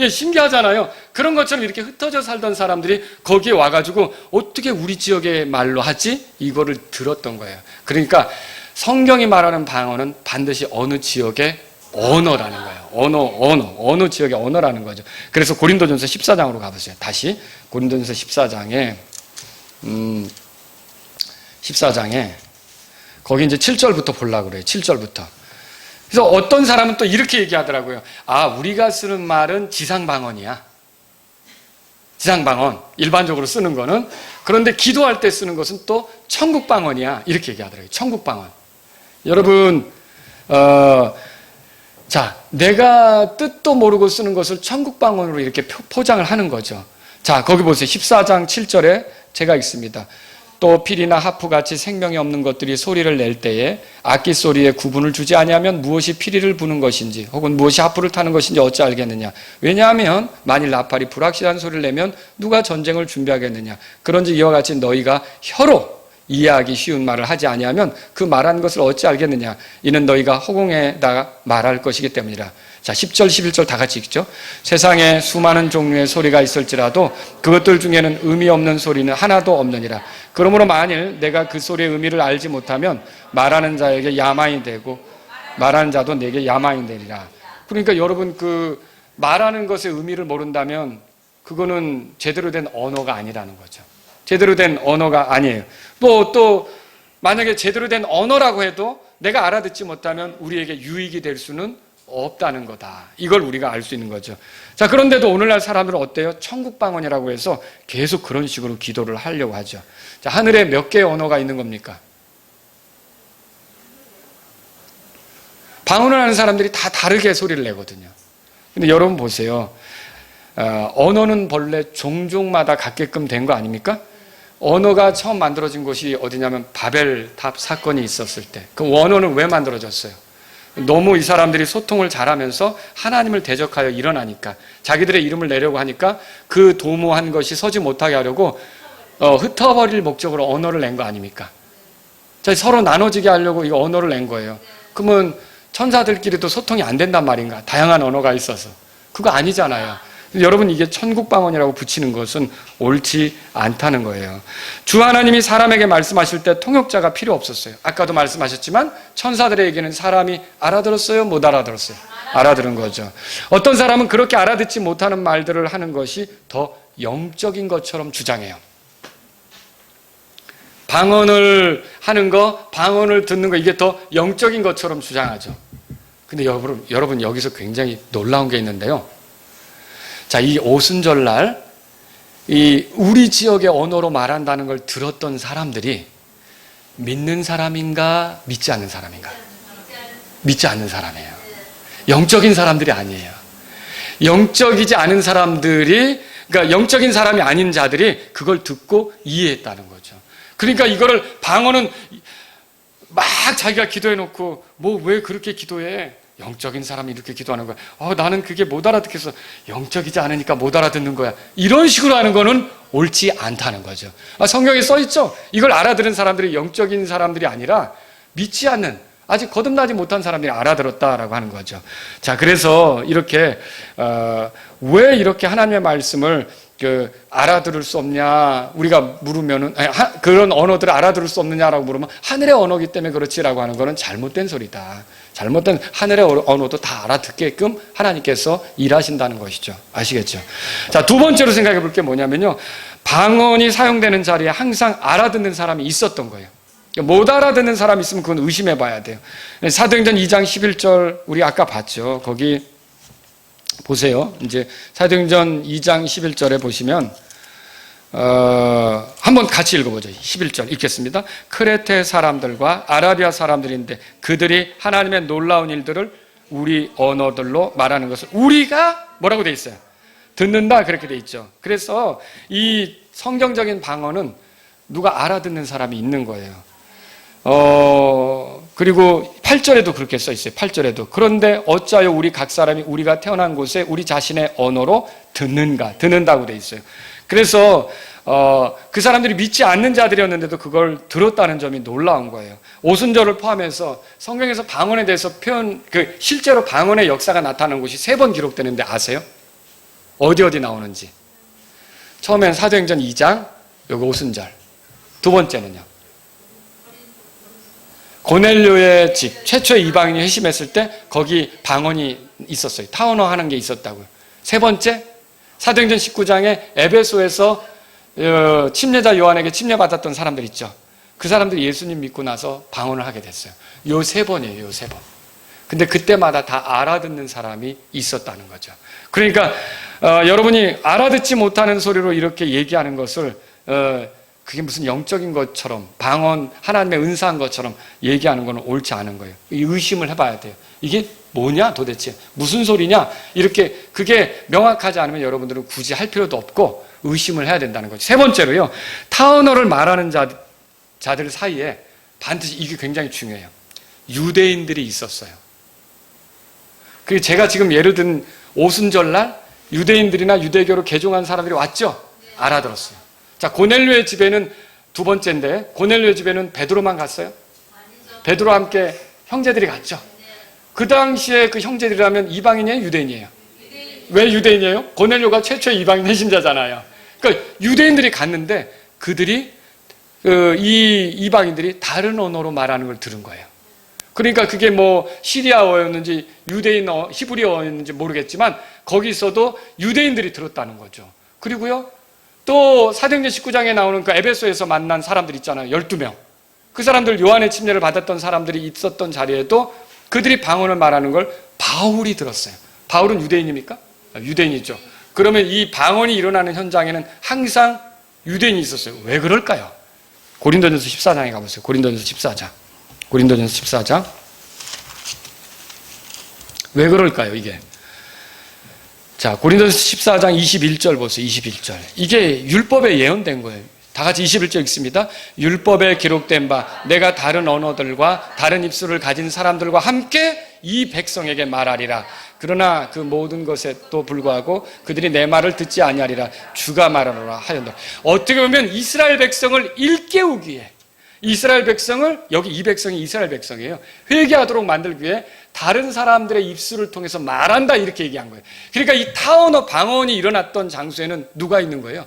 S1: 신기하잖아요. 그런 것처럼 이렇게 흩어져 살던 사람들이 거기에 와가지고 어떻게 우리 지역의 말로 하지? 이거를 들었던 거예요. 그러니까 성경이 말하는 방언은 반드시 어느 지역의 언어라는 거예요. 어느 지역의 언어라는 거죠. 그래서 고린도전서 14장으로 가보세요. 다시 고린도전서 14장에 거기 이제 7절부터 보려고 그래요. 7절부터. 그래서 어떤 사람은 또 이렇게 얘기하더라고요. 우리가 쓰는 말은 지상방언이야. 지상방언. 일반적으로 쓰는 거는. 그런데 기도할 때 쓰는 것은 또 천국방언이야. 이렇게 얘기하더라고요. 천국방언. 여러분, 내가 뜻도 모르고 쓰는 것을 천국방언으로 이렇게 포장을 하는 거죠. 자, 거기 보세요. 14장 7절에 제가 읽습니다. 또 피리나 하프같이 생명이 없는 것들이 소리를 낼 때에 악기 소리에 구분을 주지 아니하면 무엇이 피리를 부는 것인지 혹은 무엇이 하프를 타는 것인지 어찌 알겠느냐. 왜냐하면 만일 나팔이 불확실한 소리를 내면 누가 전쟁을 준비하겠느냐. 그런지 이와 같이 너희가 혀로 이해하기 쉬운 말을 하지 아니하면 그 말한 것을 어찌 알겠느냐. 이는 너희가 허공에다가 말할 것이기 때문이라. 자, 10절, 11절 다 같이 읽죠. 세상에 수많은 종류의 소리가 있을지라도 그것들 중에는 의미 없는 소리는 하나도 없느니라. 그러므로 만일 내가 그 소리의 의미를 알지 못하면 말하는 자에게 야만이 되고 말하는 자도 내게 야만이 되리라. 그러니까 여러분 그 말하는 것의 의미를 모른다면 그거는 제대로 된 언어가 아니라는 거죠. 제대로 된 언어가 아니에요. 또 만약에 제대로 된 언어라고 해도 내가 알아듣지 못하면 우리에게 유익이 될 수는 없다는 거다. 이걸 우리가 알 수 있는 거죠. 자, 그런데도 오늘날 사람들은 어때요? 천국방언이라고 해서 계속 그런 식으로 기도를 하려고 하죠. 자, 하늘에 몇 개의 언어가 있는 겁니까? 방언을 하는 사람들이 다 다르게 소리를 내거든요. 근데 여러분 보세요. 언어는 본래 종족마다 갖게끔 된 거 아닙니까? 언어가 처음 만들어진 곳이 어디냐면 바벨탑 사건이 있었을 때. 그 언어는 왜 만들어졌어요? 너무 이 사람들이 소통을 잘하면서 하나님을 대적하여 일어나니까, 자기들의 이름을 내려고 하니까 그 도모한 것이 서지 못하게 하려고 흩어버릴 목적으로 언어를 낸 거 아닙니까? 자, 서로 나눠지게 하려고 이 언어를 낸 거예요. 그러면 천사들끼리도 소통이 안 된단 말인가? 다양한 언어가 있어서. 그거 아니잖아요. 여러분, 이게 천국 방언이라고 붙이는 것은 옳지 않다는 거예요. 주 하나님이 사람에게 말씀하실 때 통역자가 필요 없었어요. 아까도 말씀하셨지만 천사들에게는 사람이 알아들었어요? 못 알아들었어요? 알아들은 거죠. 어떤 사람은 그렇게 알아듣지 못하는 말들을 하는 것이 더 영적인 것처럼 주장해요. 방언을 하는 거, 방언을 듣는 거, 이게 더 영적인 것처럼 주장하죠. 근데 여러분 여기서 굉장히 놀라운 게 있는데요. 자, 이 오순절날 이 우리 지역의 언어로 말한다는 걸 들었던 사람들이 믿는 사람인가 믿지 않는 사람인가? 믿지 않는 사람이에요. 영적인 사람들이 아니에요. 영적이지 않은 사람들이, 그러니까 영적인 사람이 아닌 자들이 그걸 듣고 이해했다는 거죠. 그러니까 이거를 방언은 막 자기가 기도해놓고 뭐 왜 그렇게 기도해? 영적인 사람이 이렇게 기도하는 거야. 나는 그게 못 알아듣겠어. 영적이지 않으니까 못 알아듣는 거야. 이런 식으로 하는 거는 옳지 않다는 거죠. 성경에 써있죠. 이걸 알아들은 사람들이 영적인 사람들이 아니라 믿지 않는, 아직 거듭나지 못한 사람들이 알아들었다라고 하는 거죠. 자, 그래서 이렇게 왜 이렇게 하나님의 말씀을 알아들을 수 없냐, 우리가 물으면은, 그런 언어들을 알아들을 수 없느냐라고 물으면 하늘의 언어기 때문에 그렇지라고 하는 거는 잘못된 소리다. 잘못된, 하늘의 언어도 다 알아듣게끔 하나님께서 일하신다는 것이죠. 아시겠죠? 자, 두 번째로 생각해 볼 게 뭐냐면요, 방언이 사용되는 자리에 항상 알아듣는 사람이 있었던 거예요. 못 알아듣는 사람이 있으면 그건 의심해 봐야 돼요. 사도행전 2장 11절 우리 아까 봤죠. 거기 보세요. 이제 사도행전 2장 11절에 보시면 한번 같이 읽어보죠. 11절 읽겠습니다. 크레테 사람들과 아라비아 사람들인데 그들이 하나님의 놀라운 일들을 우리 언어들로 말하는 것을 우리가 뭐라고 돼 있어요? 듣는다, 그렇게 돼 있죠. 그래서 이 성경적인 방언은 누가 알아듣는 사람이 있는 거예요. 그리고 8절에도 그렇게 써 있어요. 8절에도. 그런데 어찌하여 우리 각 사람이 우리가 태어난 곳에 우리 자신의 언어로 듣는다고 돼 있어요. 그래서 그 사람들이 믿지 않는 자들이었는데도 그걸 들었다는 점이 놀라운 거예요. 오순절을 포함해서 성경에서 방언에 대해서 실제로 방언의 역사가 나타나는 곳이 3번 기록되는데 아세요? 어디 나오는지. 처음엔 사도행전 2장, 여기 오순절. 두 번째는요, 고넬료의 집, 최초의 이방인이 회심했을 때 거기 방언이 있었어요. 타원어 하는 게 있었다고요. 세 번째, 사도행전 19장에 에베소에서 침례자 요한에게 침례받았던 사람들 있죠. 그 사람들이 예수님 믿고 나서 방언을 하게 됐어요. 요 3번이에요. 요 3번. 근데 그때마다 다 알아듣는 사람이 있었다는 거죠. 그러니까 여러분이 알아듣지 못하는 소리로 이렇게 얘기하는 것을 그게 무슨 영적인 것처럼, 방언, 하나님의 은사한 것처럼 얘기하는 건 옳지 않은 거예요. 의심을 해봐야 돼요. 이게 뭐냐 도대체? 무슨 소리냐? 이렇게 그게 명확하지 않으면 여러분들은 굳이 할 필요도 없고 의심을 해야 된다는 거죠. 세 번째로요, 타언어를 말하는 자들 사이에 반드시 이게 굉장히 중요해요. 유대인들이 있었어요. 그리고 제가 지금 예를 든 오순절날 유대인들이나 유대교로 개종한 사람들이 왔죠? 알아들었어요. 자, 고넬료의 집에는 두 번째인데, 고넬료의 집에는 베드로만 갔어요? 베드로와 함께 형제들이 갔죠. 그 당시에 그 형제들이라면 이방인이에요, 유대인이에요? 왜 유대인이에요? 고넬료가 최초의 이방인 회심자잖아요. 그러니까 유대인들이 갔는데 그들이 이 이방인들이 다른 언어로 말하는 걸 들은 거예요. 그러니까 그게 뭐 시리아어였는지 유대인어, 히브리어였는지 모르겠지만 거기서도 유대인들이 들었다는 거죠. 그리고요, 또 사도행전 19장에 나오는 그 에베소에서 만난 사람들 있잖아요. 12명. 그 사람들, 요한의 침례를 받았던 사람들이 있었던 자리에도 그들이 방언을 말하는 걸 바울이 들었어요. 바울은 유대인입니까? 유대인이죠. 그러면 이 방언이 일어나는 현장에는 항상 유대인이 있었어요. 왜 그럴까요? 고린도전서 14장에 가보세요. 고린도전서 14장. 왜 그럴까요, 이게? 자, 고린도서 14장 21절 보세요. 21절. 이게 율법에 예언된 거예요. 다 같이 21절 읽습니다. 율법에 기록된 바 내가 다른 언어들과 다른 입술을 가진 사람들과 함께 이 백성에게 말하리라. 그러나 그 모든 것에 또 불구하고 그들이 내 말을 듣지 아니하리라. 주가 말하노라 하였노라. 어떻게 보면 이스라엘 백성을 일깨우기 위해, 이스라엘 백성을, 여기 이 백성이 이스라엘 백성이에요, 회개하도록 만들기 위해 다른 사람들의 입술을 통해서 말한다, 이렇게 얘기한 거예요. 그러니까 이 타원어 방언이 일어났던 장소에는 누가 있는 거예요?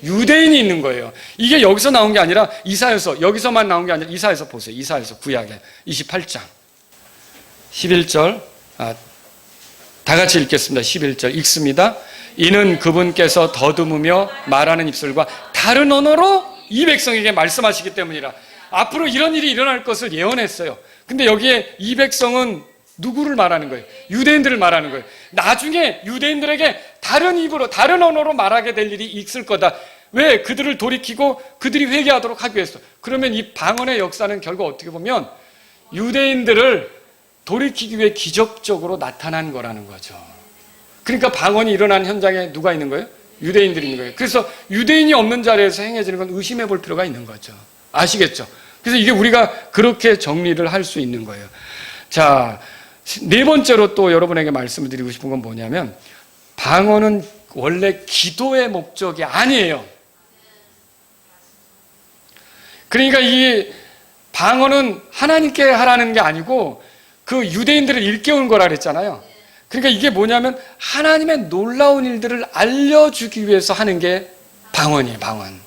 S1: 유대인이 있는 거예요. 이게 여기서 나온 게 아니라 이사야서, 여기서만 나온 게 아니라 이사야서 보세요. 이사야서 구약에 28장 11절, 다 같이 읽겠습니다. 11절 읽습니다. 이는 그분께서 더듬으며 말하는 입술과 다른 언어로 이 백성에게 말씀하시기 때문이라. 앞으로 이런 일이 일어날 것을 예언했어요. 근데 여기에 이 백성은 누구를 말하는 거예요? 유대인들을 말하는 거예요. 나중에 유대인들에게 다른 입으로, 다른 언어로 말하게 될 일이 있을 거다. 왜? 그들을 돌이키고 그들이 회개하도록 하기 위해서. 그러면 이 방언의 역사는 결국 어떻게 보면 유대인들을 돌이키기 위해 기적적으로 나타난 거라는 거죠. 그러니까 방언이 일어난 현장에 누가 있는 거예요? 유대인들이 있는 거예요. 그래서 유대인이 없는 자리에서 행해지는 건 의심해 볼 필요가 있는 거죠. 아시겠죠? 그래서 이게 우리가 그렇게 정리를 할 수 있는 거예요. 자, 네 번째로 또 여러분에게 말씀을 드리고 싶은 건 뭐냐면, 방언은 원래 기도의 목적이 아니에요. 그러니까 이 방언은 하나님께 하라는 게 아니고 그 유대인들을 일깨우는 거라 그랬잖아요. 그러니까 이게 뭐냐면 하나님의 놀라운 일들을 알려주기 위해서 하는 게 방언이에요, 방언.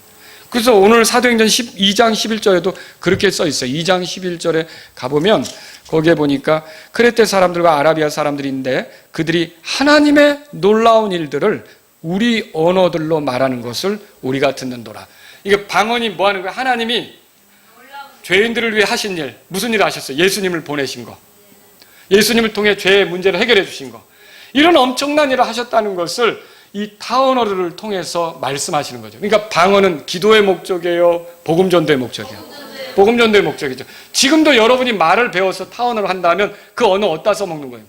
S1: 그래서 오늘 사도행전 2장 11절에도 그렇게 써 있어요. 2장 11절에 가보면 거기에 보니까 크레테 사람들과 아라비아 사람들인데 그들이 하나님의 놀라운 일들을 우리 언어들로 말하는 것을 우리가 듣는도라. 이게 방언이 뭐 하는 거예요? 하나님이 죄인들을 위해 하신 일, 무슨 일을 하셨어요? 예수님을 보내신 거. 예수님을 통해 죄의 문제를 해결해 주신 거. 이런 엄청난 일을 하셨다는 것을 이 타언어를 통해서 말씀하시는 거죠. 그러니까 방언은 기도의 목적이에요? 복음 전도의 목적이에요? 복음 전도의 목적이죠. 지금도 여러분이 말을 배워서 타언어를 한다면 그 언어 어디다 써먹는 거예요?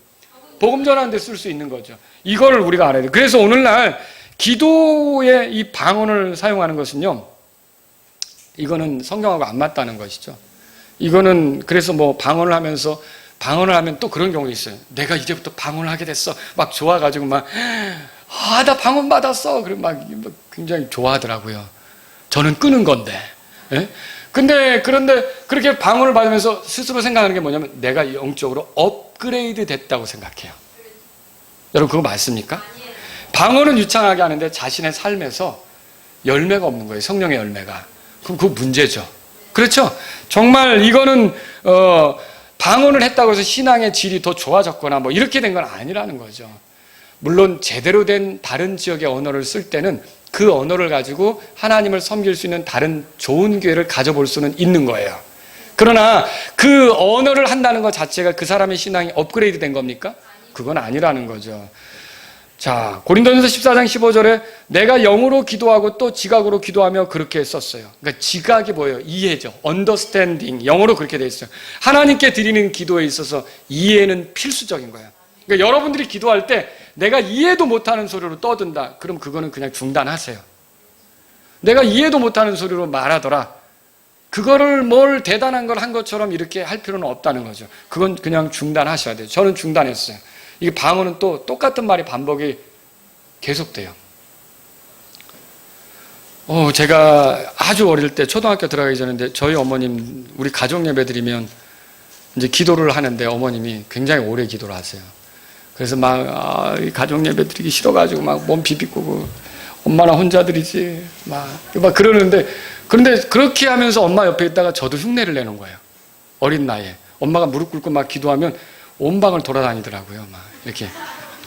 S1: 복음 전하는 데 쓸 수 있는 거죠. 이거를 우리가 알아야 돼요. 그래서 오늘날 기도에 이 방언을 사용하는 것은요, 이거는 성경하고 안 맞다는 것이죠. 이거는 그래서 뭐 방언을 하면서, 방언을 하면 또 그런 경우가 있어요. 내가 이제부터 방언을 하게 됐어. 막 좋아가지고 막, 나 방언 받았어. 그럼 막 굉장히 좋아하더라고요. 저는 끄는 건데. 예? 그런데 그렇게 방언을 받으면서 스스로 생각하는 게 뭐냐면 내가 영적으로 업그레이드 됐다고 생각해요. 여러분 그거 맞습니까? 방언은 유창하게 하는데 자신의 삶에서 열매가 없는 거예요. 성령의 열매가. 그럼 그거 문제죠. 그렇죠? 정말 이거는 방언을 했다고 해서 신앙의 질이 더 좋아졌거나 뭐 이렇게 된 건 아니라는 거죠. 물론 제대로 된 다른 지역의 언어를 쓸 때는 그 언어를 가지고 하나님을 섬길 수 있는 다른 좋은 기회를 가져볼 수는 있는 거예요. 그러나 그 언어를 한다는 것 자체가 그 사람의 신앙이 업그레이드 된 겁니까? 그건 아니라는 거죠. 자, 고린도전서 14장 15절에 내가 영으로 기도하고 또 지각으로 기도하며 그렇게 썼어요. 그러니까 지각이 뭐예요? 이해죠. understanding. 영어로 그렇게 돼 있어요. 하나님께 드리는 기도에 있어서 이해는 필수적인 거예요. 그러니까 여러분들이 기도할 때 내가 이해도 못하는 소리로 떠든다. 그럼 그거는 그냥 중단하세요. 내가 이해도 못하는 소리로 말하더라. 그거를 뭘 대단한 걸 한 것처럼 이렇게 할 필요는 없다는 거죠. 그건 그냥 중단하셔야 돼요. 저는 중단했어요. 이게 방언은 또 똑같은 말이 반복이 계속돼요. 제가 아주 어릴 때 초등학교 들어가기 전인데 저희 어머님 우리 가족 예배 드리면 이제 기도를 하는데 어머님이 굉장히 오래 기도를 하세요. 그래서 막 가족 예배 드리기 싫어가지고 막 몸 비비고 엄마나 혼자 드리지 막 그러는데, 그런데 그렇게 하면서 엄마 옆에 있다가 저도 흉내를 내는 거예요. 어린 나이에 엄마가 무릎 꿇고 막 기도하면 온 방을 돌아다니더라고요. 막 이렇게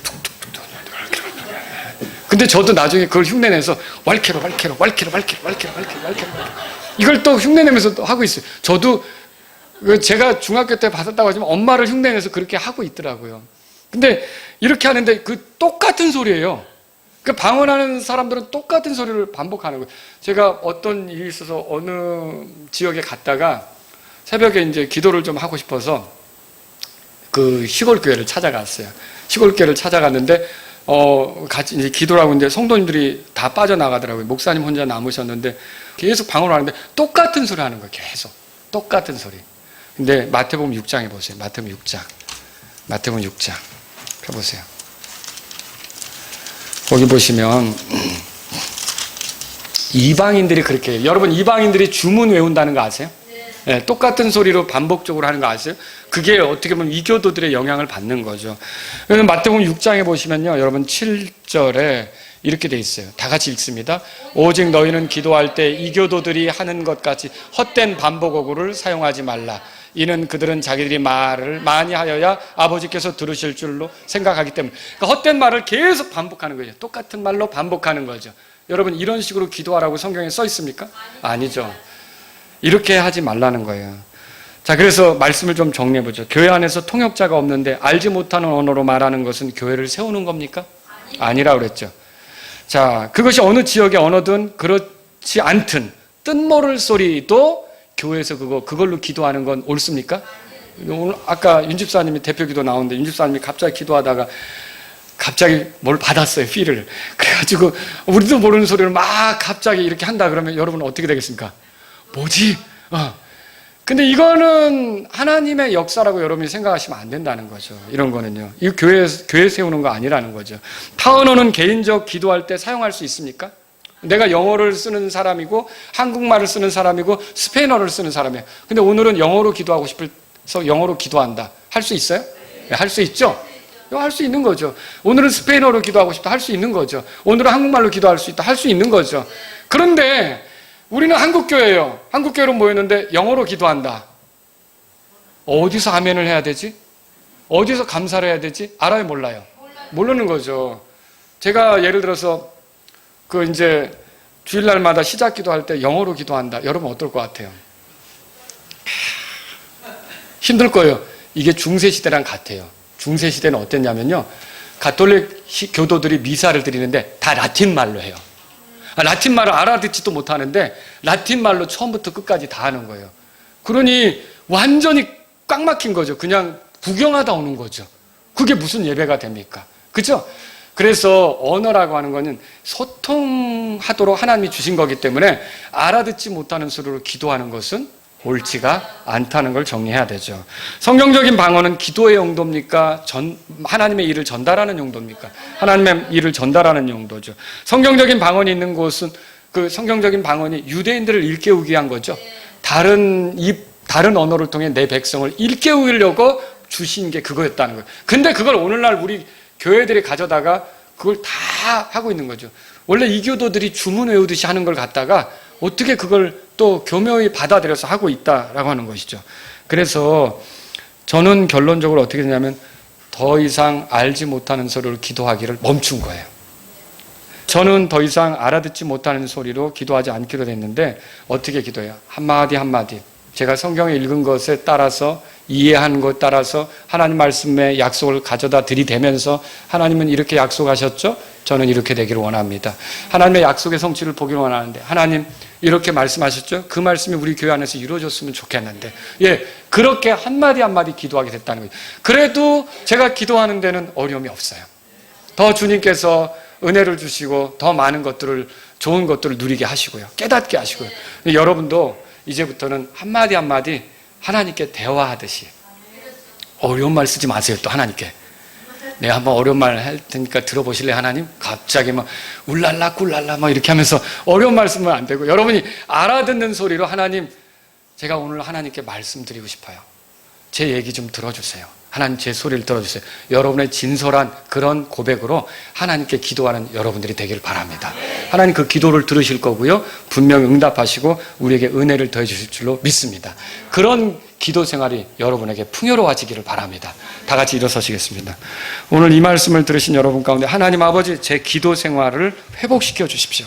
S1: 툭툭툭툭. 근데 저도 나중에 그걸 흉내내서 왈케로 이걸 또 흉내내면서 또 하고 있어요. 저도 제가 중학교 때 받았다고 하지만 엄마를 흉내내서 그렇게 하고 있더라고요. 근데 이렇게 하는데 그 똑같은 소리예요. 그 방언하는 사람들은 똑같은 소리를 반복하는 거예요. 제가 어떤 일이 있어서 어느 지역에 갔다가 새벽에 이제 기도를 좀 하고 싶어서 그 시골 교회를 찾아갔어요. 시골 교회를 찾아갔는데 같이 이제 기도를 하고 있는데 성도님들이 다 빠져나가더라고요. 목사님 혼자 남으셨는데 계속 방언을 하는데 똑같은 소리 하는 거예요. 계속 똑같은 소리. 근데 마태복음 6장에 보세요. 마태복음 6장 펴보세요. 거기 보시면 이방인들이 그렇게 해요. 여러분, 이방인들이 주문 외운다는 거 아세요? 네, 똑같은 소리로 반복적으로 하는 거 아세요? 그게 어떻게 보면 이교도들의 영향을 받는 거죠. 그래서 마태복음 6장에 보시면요, 여러분 7절에 이렇게 돼 있어요. 다 같이 읽습니다. 오직 너희는 기도할 때 이교도들이 하는 것 같이 헛된 반복어구를 사용하지 말라. 이는 그들은 자기들이 말을 많이 하여야 아버지께서 들으실 줄로 생각하기 때문에. 그러니까 헛된 말을 계속 반복하는 거죠. 똑같은 말로 반복하는 거죠. 여러분, 이런 식으로 기도하라고 성경에 써 있습니까? 아니죠. 이렇게 하지 말라는 거예요. 자, 그래서 말씀을 좀 정리해 보죠. 교회 안에서 통역자가 없는데 알지 못하는 언어로 말하는 것은 교회를 세우는 겁니까? 아니라고 그랬죠. 자, 그것이 어느 지역의 언어든 그렇지 않든 뜻모를 소리도 교회에서 그걸로 기도하는 건 옳습니까? 오늘 아까 윤 집사님이 대표 기도 나오는데 윤 집사님이 갑자기 기도하다가 갑자기 뭘 받았어요, 필을. 그래가지고 우리도 모르는 소리를 막 갑자기 이렇게 한다 그러면 여러분은 어떻게 되겠습니까? 뭐지? 근데 이거는 하나님의 역사라고 여러분이 생각하시면 안 된다는 거죠. 이런 거는요. 이 교회 세우는 거 아니라는 거죠. 타 언어는 개인적 기도할 때 사용할 수 있습니까? 내가 영어를 쓰는 사람이고 한국말을 쓰는 사람이고 스페인어를 쓰는 사람이에요. 근데 오늘은 영어로 기도하고 싶어서 영어로 기도한다. 할 수 있어요? 네, 할 수 있죠? 할 수 있는 거죠. 오늘은 스페인어로 기도하고 싶다. 할 수 있는 거죠. 오늘은 한국말로 기도할 수 있다. 할 수 있는 거죠. 그런데 우리는 한국교회예요. 한국교회로 모였는데 영어로 기도한다. 어디서 아멘을 해야 되지? 어디서 감사를 해야 되지? 알아요, 몰라요? 모르는 거죠. 제가 예를 들어서 이제 주일날마다 시작 기도할 때 영어로 기도한다. 여러분 어떨 것 같아요? 힘들 거예요. 이게 중세시대랑 같아요. 중세시대는 어땠냐면요, 가톨릭 교도들이 미사를 드리는데 다 라틴 말로 해요. 라틴 말을 알아듣지도 못하는데 라틴 말로 처음부터 끝까지 다 하는 거예요. 그러니 완전히 꽉 막힌 거죠. 그냥 구경하다 오는 거죠. 그게 무슨 예배가 됩니까? 그죠? 그래서 언어라고 하는 거는 소통하도록 하나님이 주신 거기 때문에 알아듣지 못하는 소리로 기도하는 것은 옳지가 않다는 걸 정리해야 되죠. 성경적인 방언은 기도의 용도입니까? 하나님의 일을 전달하는 용도입니까? 하나님의 일을 전달하는 용도죠. 성경적인 방언이 있는 곳은 그 성경적인 방언이 유대인들을 일깨우기 위한 거죠. 다른 언어를 통해 내 백성을 일깨우려고 주신 게 그거였다는 거예요. 근데 그걸 오늘날 우리 교회들이 가져다가 그걸 다 하고 있는 거죠. 원래 이교도들이 주문 외우듯이 하는 걸 갖다가 어떻게 그걸 또 교묘히 받아들여서 하고 있다라고 하는 것이죠. 그래서 저는 결론적으로 어떻게 되냐면 더 이상 알지 못하는 소리로 기도하기를 멈춘 거예요. 저는 더 이상 알아듣지 못하는 소리로 기도하지 않기로 됐는데 어떻게 기도해요? 한마디 한마디. 제가 성경에 읽은 것에 따라서 이해한 것에 따라서 하나님 말씀의 약속을 가져다 들이대면서 하나님은 이렇게 약속하셨죠? 저는 이렇게 되기를 원합니다. 하나님의 약속의 성취를 보기를 원하는데 하나님 이렇게 말씀하셨죠? 그 말씀이 우리 교회 안에서 이루어졌으면 좋겠는데 그렇게 한마디 한마디 기도하게 됐다는 거예요. 그래도 제가 기도하는 데는 어려움이 없어요. 더 주님께서 은혜를 주시고 더 많은 것들을 좋은 것들을 누리게 하시고요. 깨닫게 하시고요. 여러분도 이제부터는 한마디 한마디 하나님께 대화하듯이 어려운 말 쓰지 마세요. 또 하나님께 내가 한번 어려운 말 할 테니까 들어보실래요? 하나님? 갑자기 막 울랄라 꿀랄라 막 이렇게 하면서 어려운 말 쓰면 안 되고 여러분이 알아듣는 소리로 하나님, 제가 오늘 하나님께 말씀드리고 싶어요. 제 얘기 좀 들어주세요. 하나님 제 소리를 들어주세요. 여러분의 진솔한 그런 고백으로 하나님께 기도하는 여러분들이 되기를 바랍니다. 하나님 그 기도를 들으실 거고요. 분명 응답하시고 우리에게 은혜를 더해 주실 줄로 믿습니다. 그런 기도 생활이 여러분에게 풍요로워지기를 바랍니다. 다 같이 일어서시겠습니다. 오늘 이 말씀을 들으신 여러분 가운데 하나님 아버지, 제 기도 생활을 회복시켜 주십시오.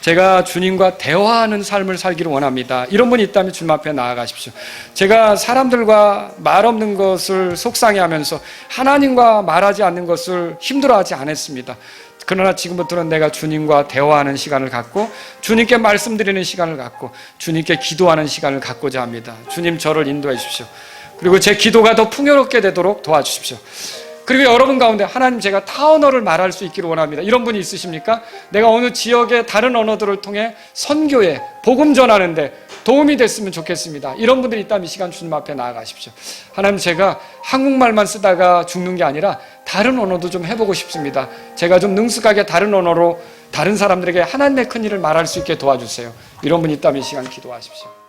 S1: 제가 주님과 대화하는 삶을 살기를 원합니다. 이런 분이 있다면 주님 앞에 나아가십시오. 제가 사람들과 말 없는 것을 속상해하면서 하나님과 말하지 않는 것을 힘들어하지 않았습니다. 그러나 지금부터는 내가 주님과 대화하는 시간을 갖고 주님께 말씀드리는 시간을 갖고 주님께 기도하는 시간을 갖고자 합니다. 주님 저를 인도해 주십시오. 그리고 제 기도가 더 풍요롭게 되도록 도와주십시오. 그리고 여러분 가운데 하나님 제가 타 언어를 말할 수 있기를 원합니다. 이런 분이 있으십니까? 내가 어느 지역의 다른 언어들을 통해 선교에 복음 전하는데 도움이 됐으면 좋겠습니다. 이런 분들이 있다면 이 시간 주님 앞에 나아가십시오. 하나님 제가 한국말만 쓰다가 죽는 게 아니라 다른 언어도 좀 해보고 싶습니다. 제가 좀 능숙하게 다른 언어로 다른 사람들에게 하나님의 큰 일을 말할 수 있게 도와주세요. 이런 분이 있다면 이 시간 기도하십시오.